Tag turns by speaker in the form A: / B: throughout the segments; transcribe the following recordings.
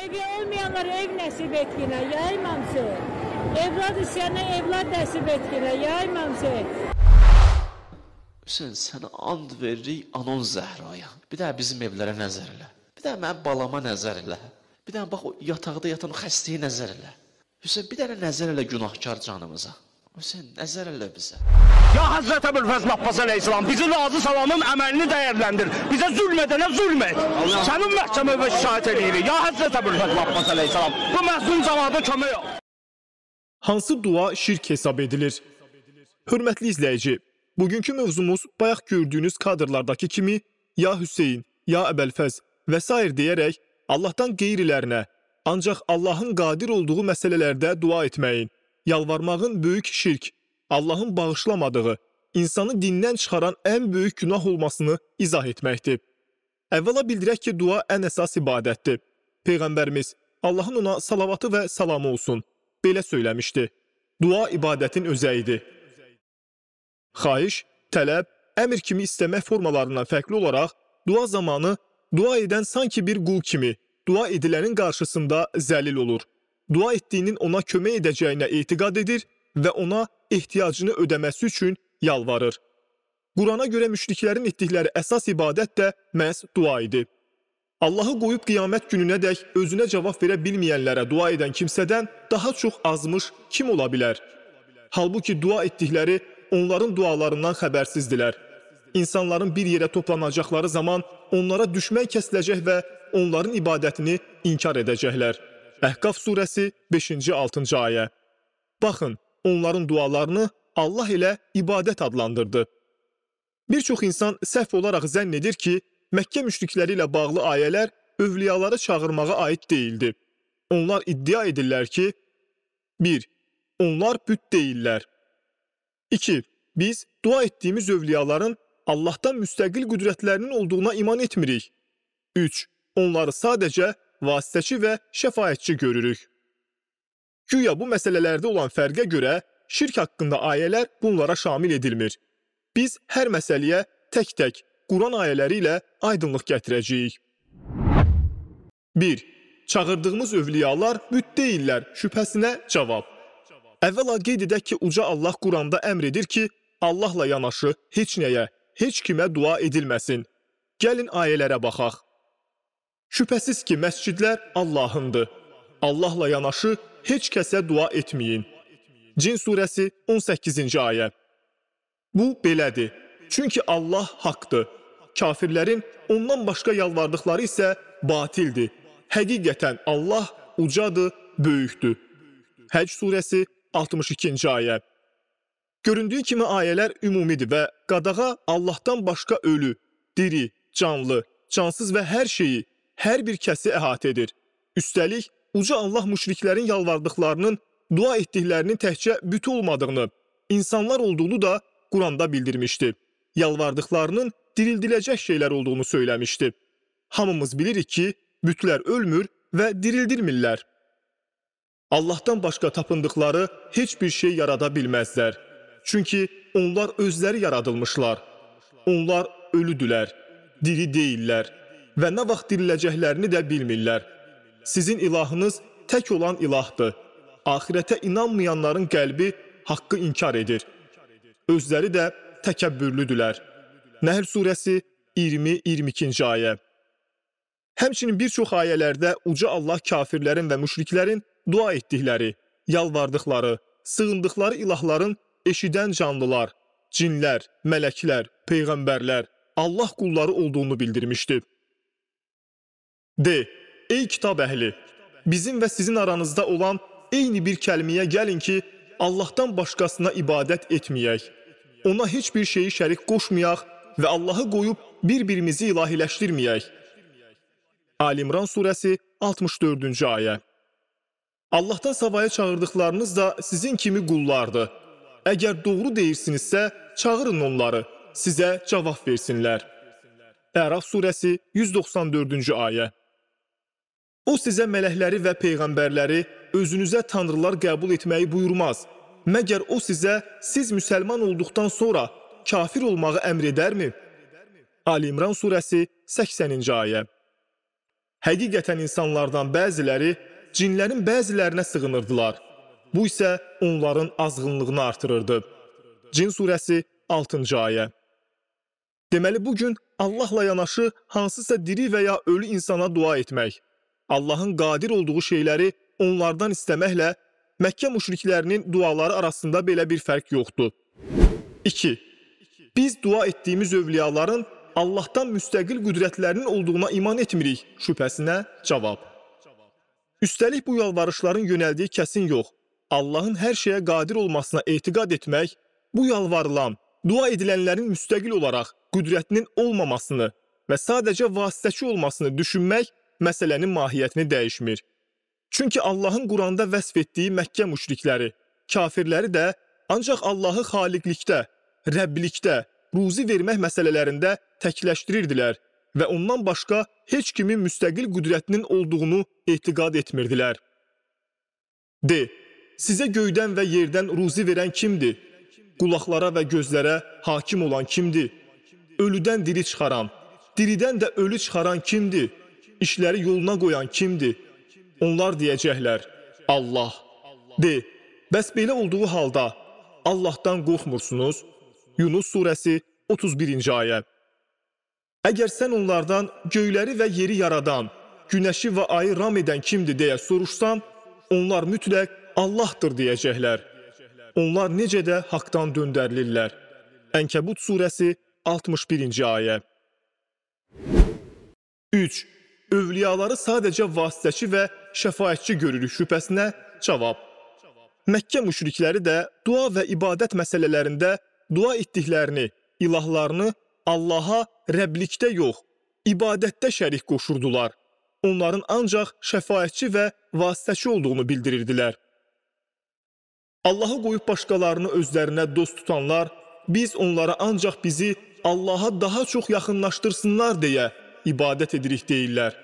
A: Evi olmayanlara ev nəsib etkinə, ya İmamsı. Evlad istəyənə evlad nəsib etkinə, ya İmamsı.
B: Hüseyin, sənə and veririk Anon Zəhraya. Bir də bizim evlərə nəzər elə. Bir də mənim balama nəzər elə. Bir də bax, o yataqda yatan o xəstəyə nəzər elə. Hüseyin, bir dənə nəzər elə günahkar canımıza. Hüseyin, nəzər elə bizə.
C: Ya Həzrət Əbülfəzl Abbas əleyhissalam, bizi razı salamın əməlini dəyərləndir. Bizə zülm edənə zülm et. Sənin məhkəməyə şahid edirik. Ya Həzrət Əbülfəzl Abbas əleyhissalam, bu məhzun cavada kömək ol.
D: Hansı dua şirk hesab edilir? Hörmətli izləyici, bugünkü mövzumuz bayaq gördüyünüz kadrlardakı kimi ya Hüseyin, ya Əbəlfəz və s. deyərək Allahdan qeyrilərinə, ancaq Allahın qadir olduğu məsələlərdə dua etməyin, yalvarmağın böyük şirk, Allahın bağışlamadığı, insanı dindən çıxaran ən böyük günah olmasını izah etməkdir. Əvvəla bildirək ki, dua ən əsas ibadətdir. Peyğəmbərimiz, Allahın ona salavatı və salamı olsun, belə söyləmişdi. Dua ibadətin özəyidir. Xahiş, tələb, əmr kimi istəmək formalarından fərqli olaraq, dua zamanı dua edən sanki bir qul kimi, dua edilənin qarşısında zəlil olur. Dua etdiyinin ona kömək edəcəyinə etiqad edir və ona ehtiyacını ödəməsi üçün yalvarır. Qurana görə müşriklərin etdikləri əsas ibadət də məhz dua idi. Allahı qoyub qiyamət gününədək özünə cavab verə bilməyənlərə dua edən kimsədən daha çox azmış kim ola bilər? Halbuki dua etdikləri onların dualarından xəbərsizdilər. İnsanların bir yerə toplanacaqları zaman onlara düşmən kəsiləcək və onların ibadətini inkar edəcəklər. Əhqaf surəsi 5-6 ayə. Baxın, onların dualarını Allah ilə ibadət adlandırdı. Bir çox insan səhv olaraq zənn edir ki, Məkkə müşrikləri ilə bağlı ayələr övliyaları çağırmağa aid deyildi. Onlar iddia edirlər ki, 1. Onlar büt deyillər. 2. Biz dua etdiyimiz övliyaların Allahdan müstəqil qüdrətlərinin olduğuna iman etmirik. 3. Onları sadəcə vasitəçi və şəfaətçi görürük. Güya bu məsələlərdə olan fərqə görə şirk haqqında ayələr bunlara şamil edilmir. Biz hər məsələyə tək-tək Quran ayələri ilə aydınlıq gətirəcəyik. 1. Çağırdığımız övliyalar büt deyillər şübhəsinə cavab. Əvvəla qeyd edək ki, Uca Allah Quranda əmr edir ki, Allahla yanaşı heç nəyə, heç kimə dua edilməsin. Gəlin ayələrə baxaq. Şübhəsiz ki, məscidlər Allahındır. Allahla yanaşı heç kəsə dua etməyin. Cin surəsi 18-ci ayə. Bu belədir. Çünki Allah haqdır. Kafirlərin ondan başqa yalvardıqları isə batildir. Həqiqətən Allah ucadır, böyükdür. Həc surəsi 62-ci ayə. Göründüyü kimi ayələr ümumidir və qadağa Allahdan başqa ölü, diri, canlı, cansız və hər şeyi, hər bir kəsi əhatə edir. Üstəlik, Uca Allah müşriklərin yalvardıqlarının, dua etdiklərinin təkcə bütü olmadığını, insanlar olduğunu da Quranda bildirmişdi. Yalvardıqlarının dirildiləcək şeylər olduğunu söyləmişdi. Hamımız bilirik ki, bütlər ölmür və dirildirmirlər. Allahdan başqa tapındıqları heç bir şey yarada bilməzlər. Çünki onlar özləri yaradılmışlar. Onlar ölüdülər, diri deyillər və nə vaxt diriləcəklərini də bilmirlər. Sizin ilahınız tək olan ilahdır. Ahirətə inanmayanların qəlbi haqqı inkar edir. Özləri də təkəbbürlüdülər. Nəhl surəsi 20-22-ci ayə. Həmçinin bir çox ayələrdə Uca Allah kafirlərin və müşriklərin dua etdikləri, yalvardıqları, sığındıqları ilahların eşidən canlılar, cinlər, mələklər, peyğəmbərlər, Allah qulları olduğunu bildirmişdi. De, ey kitab əhli, bizim və sizin aranızda olan eyni bir kəlməyə gəlin ki, Allahdan başqasına ibadət etməyək. Ona heç bir şeyi şərik qoşmayaq və Allahı qoyub bir-birimizi ilahiləşdirməyək. Ali-İmran surəsi 64-cü ayə. Allahdan savaya çağırdıqlarınız da sizin kimi qullardır. Əgər doğru deyirsinizsə, çağırın onları, sizə cavab versinlər. Əraf surəsi 194-cü ayə. O sizə mələkləri və peyğəmbərləri özünüzə tanrılar qəbul etməyi buyurmaz. Məgər o sizə, siz müsəlman olduqdan sonra kafir olmağı əmr edərmi? Ali-İmran surəsi 80-ci ayə. Həqiqətən insanlardan bəziləri cinlərin bəzilərinə sığınırdılar. Bu isə onların azğınlığını artırırdı. Cin surəsi 6-cı ayə. Deməli, bugün Allahla yanaşı hansısa diri və ya ölü insana dua etmək, Allahın qadir olduğu şeyləri onlardan istəməklə Məkkə müşriklərinin duaları arasında belə bir fərq yoxdur. 2. Biz dua etdiyimiz övliyaların Allahdan müstəqil qüdrətlərinin olduğuna iman etmirik şübhəsinə cavab. Üstəlik bu yalvarışların yönəldiyi kəsin yox, Allahın hər şeyə qadir olmasına etiqad etmək, bu yalvarılan, dua edilənlərin müstəqil olaraq qüdrətinin olmamasını və sadəcə vasitəçi olmasını düşünmək məsələnin mahiyyətini dəyişmir. Çünki Allahın Quranda vəsf etdiyi Məkkə müşrikləri, kafirləri də ancaq Allahı xaliqlikdə, Rəbbilikdə, ruzi vermək məsələlərində təkləşdirirdilər və ondan başqa heç kimin müstəqil qüdrətinin olduğunu etiqad etmirdilər. D. Sizə göydən və yerdən ruzi verən kimdir? Qulaqlara və gözlərə hakim olan kimdir? Ölüdən diri çıxaran, diridən də ölü çıxaran kimdir? İşləri yoluna qoyan kimdir? Onlar deyəcəklər, Allah. De, bəs belə olduğu halda Allahdan qorxmursunuz? Yunus surəsi 31-ci ayə. Əgər sən onlardan göyləri və yeri yaradan, günəşi və ayı ram edən kimdir deyə soruşsan, onlar mütləq Allahdır deyəcəklər. Onlar necə də haqdan döndərilirlər. Ənkəbut surəsi 61-ci ayə. 3. Övliyaları sadəcə vasitəçi və şəfaətçi görürük şübhəsinə cavab. Məkkə müşrikləri də dua və ibadət məsələlərində dua etdiklərini, ilahlarını Allaha Rəbbilikdə yox, ibadətdə şərik qoşurdular. Onların ancaq şəfaətçi və vasitəçi olduğunu bildirirdilər. Allahı qoyub başqalarını özlərinə dost tutanlar, biz onlara ancaq bizi Allaha daha çox yaxınlaşdırsınlar deyə ibadət edirik deyirlər.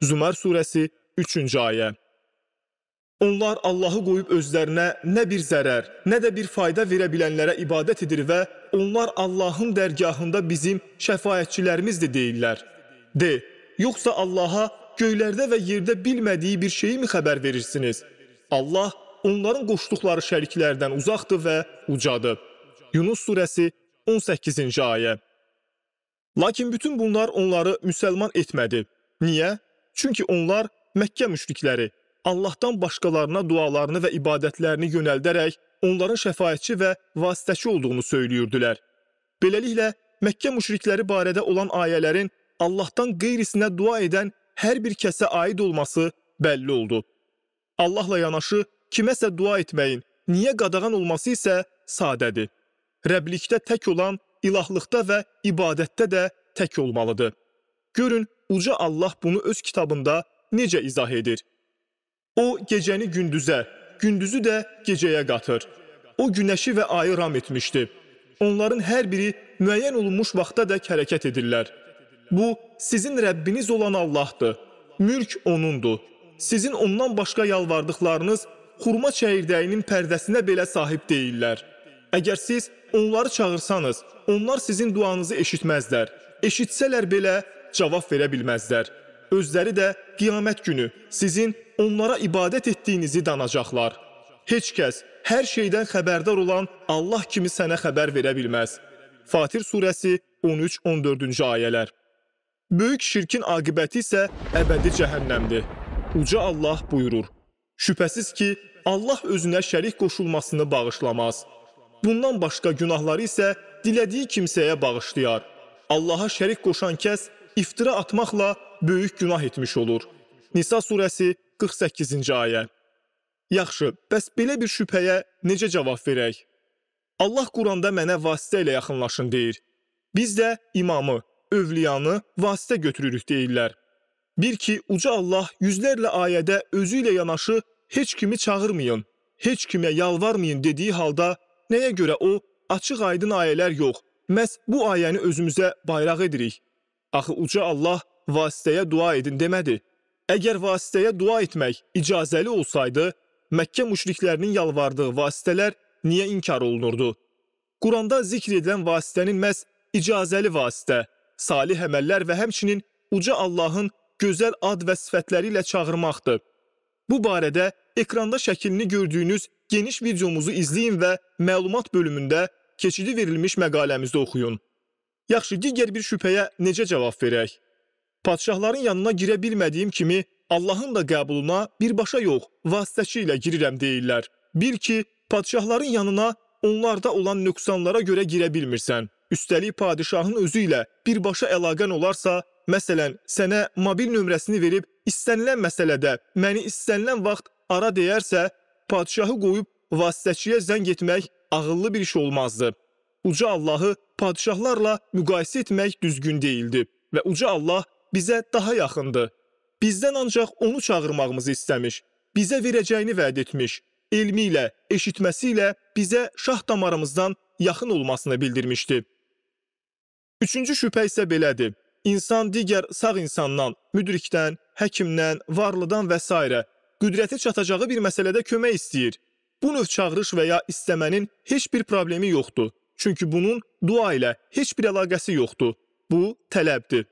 D: Zümər surəsi 3-cü ayə. Onlar Allahı qoyub özlərinə nə bir zərər, nə də bir fayda verə bilənlərə ibadət edir və onlar Allahın dərgahında bizim şəfaətçilərimizdir deyirlər. De, yoxsa Allaha göylərdə və yerdə bilmədiyi bir şeyi mi xəbər verirsiniz? Allah onların qoşduqları şəriklərdən uzaqdır və ucadır. Yunus surəsi 18-ci ayə. Lakin bütün bunlar onları müsəlman etmədi. Niyə? Çünki onlar Məkkə müşrikləri Allahdan başqalarına dualarını və ibadətlərini yönəldərək onların şəfaətçi və vasitəçi olduğunu söyləyirdilər. Beləliklə, Məkkə müşrikləri barədə olan ayələrin Allahdan qeyrisinə dua edən hər bir kəsə aid olması bəlli oldu. Allahla yanaşı kiməsə dua etməyin niyə qadağan olması isə sadədir. Rəbbilikdə tək olan ilahlıqda və ibadətdə də tək olmalıdır. Görün, uca Allah bunu öz kitabında necə izah edir. O, gecəni gündüzə, gündüzü də gecəyə qatır. O, günəşi və ayı ram etmişdi. Onların hər biri müəyyən olunmuş vaxtadək hərəkət edirlər. Bu, sizin Rəbbiniz olan Allahdır. Mülk O'nundur. Sizin ondan başqa yalvardıqlarınız xurma çəyirdəyinin pərdəsinə belə sahib deyirlər. Əgər siz onları çağırsanız, onlar sizin duanızı eşitməzlər. Eşitsələr belə cavab verə bilməzlər. Özləri də qiyamət günü sizin onlara ibadət etdiyinizi danacaqlar. Heç kəs hər şeydən xəbərdar olan Allah kimi sənə xəbər verə bilməz. Fatir surəsi 13-14-cü ayələr. Böyük şirkin aqibəti isə əbədi cəhənnəmdir. Uca Allah buyurur. Şübhəsiz ki, Allah özünə şərik qoşulmasını bağışlamaz. Bundan başqa günahları isə dilədiyi kimsəyə bağışlayar. Allaha şərik qoşan kəs iftira atmaqla böyük günah etmiş olur. Nisa surəsi 48-ci ayə. Yaxşı, bəs belə bir şübhəyə necə cavab verək? Allah Quranda mənə vasitə ilə yaxınlaşın deyir. Biz də imamı, övliyanı vasitə götürürük deyirlər. Bir ki, uca Allah yüzlərlə ayədə özü ilə yanaşı heç kimi çağırmayın, heç kimə yalvarmayın dediyi halda nəyə görə o, açıq aydın ayələr yox, məhz bu ayəni özümüzə bayraq edirik. Axı uca Allah vasitəyə dua edin demədi. Əgər vasitəyə dua etmək icazəli olsaydı, Məkkə müşriklərinin yalvardığı vasitələr niyə inkar olunurdu? Quranda zikr edilən vasitənin məhz icazəli vasitə, salih əməllər və həmçinin uca Allahın gözəl ad və sifətləri ilə çağırmaqdır. Bu barədə ekranda şəklini gördüyünüz geniş videomuzu izləyin və məlumat bölümündə keçidi verilmiş məqaləmizdə oxuyun. Yaxşı, digər bir şübhəyə necə cavab verək? Padşahların yanına girə bilmədiyim kimi, Allahın da qəbuluna birbaşa yox, vasitəçi ilə girirəm deyirlər. Bil ki, padşahların yanına onlarda olan nöqsanlara görə girə bilmirsən. Üstəlik padişahın özü ilə birbaşa əlaqən olarsa, məsələn, sənə mobil nömrəsini verib istənilən məsələdə məni istənilən vaxt ara deyərsə, padişahı qoyub vasitəçiyə zəng etmək ağıllı bir iş olmazdı. Uca Allahı padişahlarla müqayisə etmək düzgün deyildi və Uca Allah bizə daha yaxındır. Bizdən ancaq onu çağırmağımızı istəmiş, bizə verəcəyini vəd etmiş, elmi ilə, eşitməsi ilə bizə şah damarımızdan yaxın olmasını bildirmişdi. Üçüncü şübhə isə belədir. İnsan digər sağ insandan, müdrikdən, həkimdən, varlıdan və s. qüdrəti çatacağı bir məsələdə kömək istəyir. Bu növ çağırış və ya istəmənin heç bir problemi yoxdur. Çünki bunun dua ilə heç bir əlaqəsi yoxdur. Bu tələbdir.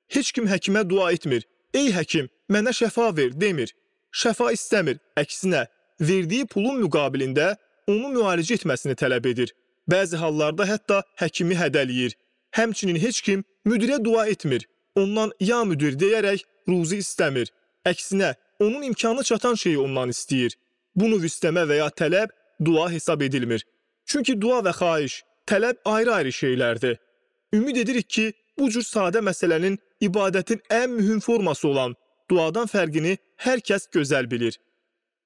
D: Heç kim həkimə dua etmir. Ey həkim, mənə şəfa ver, demir. Şəfa istəmir, əksinə, verdiyi pulun müqabilində onu müalicə etməsini tələb edir. Bəzi hallarda hətta həkimi hədəliyir. Həmçinin heç kim müdirə dua etmir. Ondan ya müdir deyərək ruzi istəmir. Əksinə, onun imkanı çatan şeyi ondan istəyir. Bu növ istəmə və ya tələb dua hesab edilmir. Çünki dua və xahiş, tələb ayrı-ayrı şeylərdir. Ümid edirik ki, bu cür sadə məsələnin ibadətin ən mühüm forması olan duadan fərqini hər kəs gözəl bilir.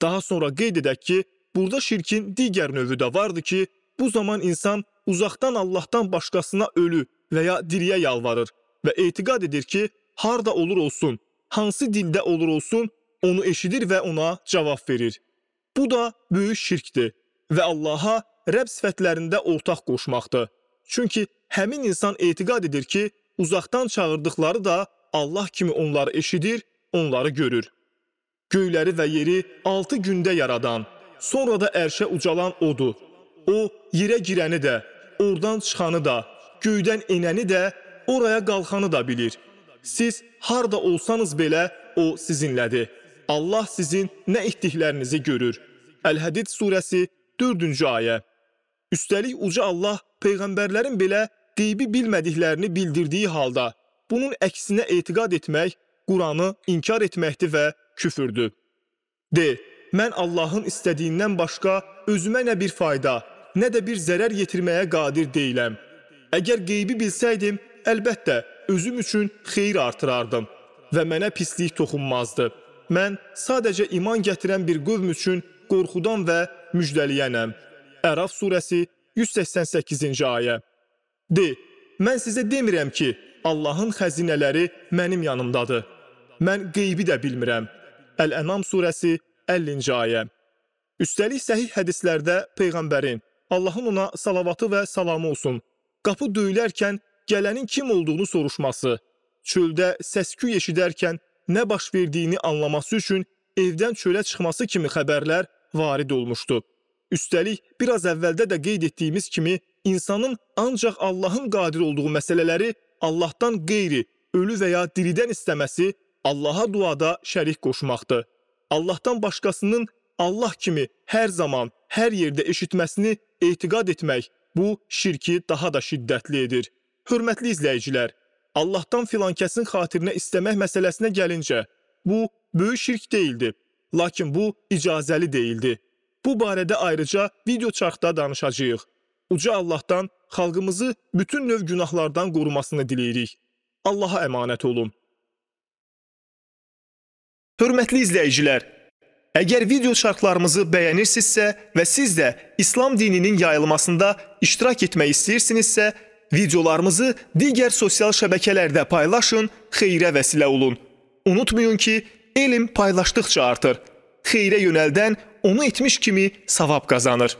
D: Daha sonra qeyd edək ki, burada şirkin digər növü də vardı ki, bu zaman insan uzaqdan Allahdan başqasına ölü və ya diriyə yalvarır və etiqad edir ki, harda olur olsun, hansı dildə olur olsun, onu eşidir və ona cavab verir. Bu da böyük şirkdir və Allaha Rəbb sifətlərində ortaq qoşmaqdır. Çünki həmin insan etiqad edir ki, uzaqdan çağırdıqları da Allah kimi onları eşidir, onları görür. Göyləri və yeri 6 gündə yaradan, sonra da ərşə ucalan odur. O, yerə girəni də, oradan çıxanı da, göydən enəni də, oraya qalxanı da bilir. Siz harda olsanız belə, o sizinlədir. Allah sizin nə etdiklərinizi görür. Əl-Hədid surəsi 4-cü ayə. Üstəlik Uca Allah peyğəmbərlərin belə qeybi bilmədiklərini bildirdiyi halda, bunun əksinə etiqad etmək, Quranı inkar etməkdir və küfürdür. De, mən Allahın istədiyindən başqa özümə nə bir fayda, nə də bir zərər yetirməyə qadir deyiləm. Əgər qeybi bilsəydim, əlbəttə özüm üçün xeyir artırardım və mənə pislik toxunmazdı. Mən sadəcə iman gətirən bir qövm üçün qorxudan və müjdəliyənəm. Əraf surəsi 188-ci ayə. De, mən sizə demirəm ki, Allahın xəzinələri mənim yanımdadır. Mən qeybi də bilmirəm. Əl-Ənam surəsi 50-ci ayə. Üstəlik səhih hədislərdə Peyğəmbərin, Allahın ona salavatı və salamı olsun, qapı döyülərkən gələnin kim olduğunu soruşması, çöldə səsküy eşidərkən nə baş verdiyini anlaması üçün evdən çölə çıxması kimi xəbərlər varid olmuşdu. Üstəlik, biraz əvvəldə də qeyd etdiyimiz kimi, insanın ancaq Allahın qadir olduğu məsələləri Allahdan qeyri, ölü və ya diridən istəməsi Allaha duada şərik qoşmaqdır. Allahdan başqasının Allah kimi hər zaman, hər yerdə eşitməsini etiqad etmək, bu şirki daha da şiddətli edir. Hörmətli izləyicilər, Allahdan filankəsin xatirinə istəmək məsələsinə gəlincə, bu böyük şirk deyildi, lakin bu icazəli deyildi. Bu barədə ayrıca video çarxda danışacağıq. Uca Allahdan xalqımızı bütün növ günahlardan qorumasını diləyirik. Allaha əmanət olun. Hörmətli izləyicilər, əgər video çarxlarımızı bəyənirsinizsə və siz də İslam dininin yayılmasında iştirak etmək istəyirsinizsə, videolarımızı digər sosial şəbəkələrdə paylaşın, xeyrə vəsilə olun. Unutmayın ki, elm paylaşdıqca artır. Xeyrə yönəldən onu etmiş kimi savab qazanır.